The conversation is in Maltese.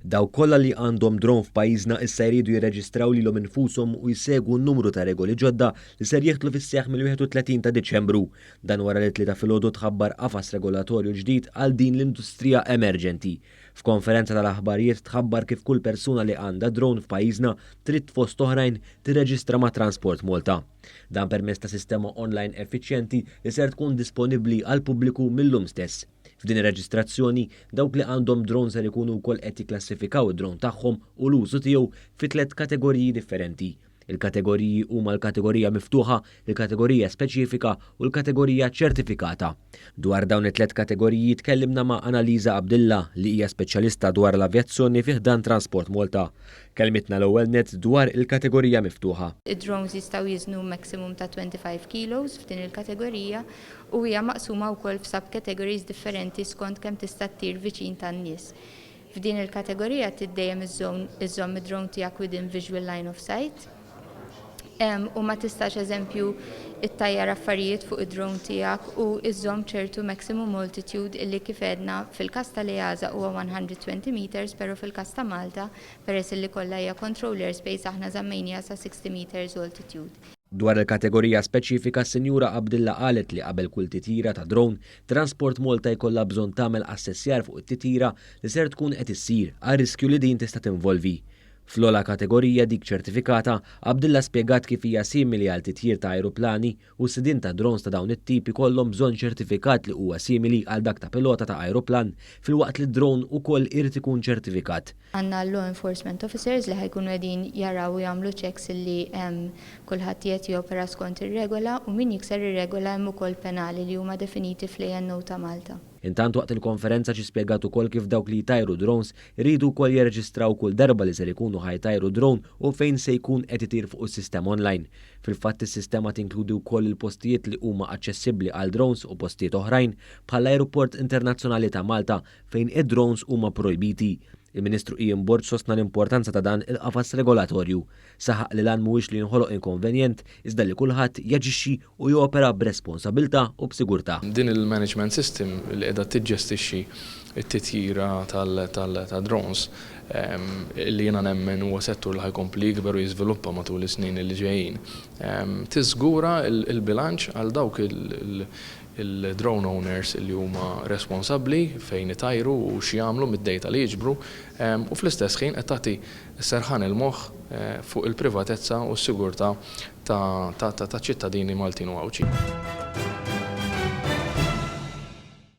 Daw kollha li għandhom drone f'pajjiżna issa jridu jirreġistraw lilhom infushom u jsegwu n-numru ta' regoli ġodda li ser jieħdlu fis-seħħ mill-31 ta' Diċembru. Dan wara li tlieta filgħodu tħabbar qafas regolatorju ġdid għal din l-industrija emerġenti. F'konferenza tal-aħbarijiet tħabbar kif kull persuna li għandha drone f'pajjiżna trid fost oħrajn tirreġistra ma' Transport Malta. Dan permezz ta' sistema online effiċjenti li ser tkun disponibbli għal pubbliku mill-lum stess. F'din ir-reġistrazzjoni dawk li għandhom drone ser ikunu wkoll qed jikklassifikaw id-drone tagħhom u l-użu tiegħu fi 3 kategoriji differenti. Il-kategoriji huma l-kategorija miftuħa, il-kategorija speċifika u l-kategorija ċertifikata. Dwar dawn it-3 kategoriji tkellimna ma' Analiza Abdilla li hija speċjalista dwar l-avjazzjoni fih dan Transport Malta. Kelmitna l-ewwel net dwar il-kategorija miftuħa. Id-drones jistgħu jiżnu maximum ta' 25 kilos f'din il-kategorija u hija maqsuma wkoll f'sub-categories differenti skont kemm tista' ttir viċin tan-nies. F'din il-kategorija tiddejjem iżomm id-drone tiegħek within visual line of sight. U ma tistax eżempju it-tajjar affarijiet fuq id-drone tiegħek u iżomm ċertu maximum altitude illi kif għedna fil-każ tal-EASA huwa 120 meters, però fil-każ ta' Malta peress illi kollha hija control airspace aħna żammejnija sa 60 meters altitude. Dwar il-kategorija speċifika, Sinjura Abdilla qalet li qabel kull titjira ta' drone, Transport Malta jkollha bżonn tagħmel assessjar fuq it-titjira li ser tkun qed issir għal riskju li din tista' tinvolvi. Fl-ola kategorija dik ċertifikata, Abdilla spjegat kif hija simili għal titjir ta' ajruplani u sidin ta' drones ta' dawn it-tipi kollhom bżonn ċertifikat li huwa simili għal dak ta' pilota ta' ajruplan filwaqt li d-drone ukoll irid ikun ċertifikat. Għandna law enforcement officers li ħajkunu qegħdin jaraw u jagħmlu checks li kulħadd qiegħed jopera skont ir-regola u min jikser ir-regola hemm ukoll penali li huma definiti fl-ANO ta' Malta. Intant waqt il-konferenza ġie spjegat ukoll kif dawk li jtajru drones iridu wkoll jirreġistraw kull darba li ser ikunu ħajtajru drone u fejn se jkun qed itir fuq is-sistema online. Fil-fatt is-sistema tinkludi wkoll il-postijiet li huma aċċessibbli għal drones u postijiet oħrajn bħall-Ajruport Internazzjonali ta' Malta fejn id-drones huma projbiti. Il-Ministru Ian Borg sostna l-importanza ta' dan il-qafas regolatorju. Saħaq li lan mhuwiex li jinħoloq inkonvenjent iżda li kulħadd jaġixxi u jopera b'responsabilità u b'sigurtà. Din il-management system li qiegħda tiġġestixxi t-titjira tal-drones li jiena nemmen huwa settur li ħajkompli jikber u jiżviluppa matul is-snin li ġejjin. Tiżgura il-bilanċ għal dawk il-drone owners li huma responsabbli fejn itajru u x'jagħmlu mid-dejta li jiġbru u fl-istess ħin qed tagħti serħan il-moħħ fuq il-privatezza u s-sigurtà ta' ċittadini Maltin u Għawċin.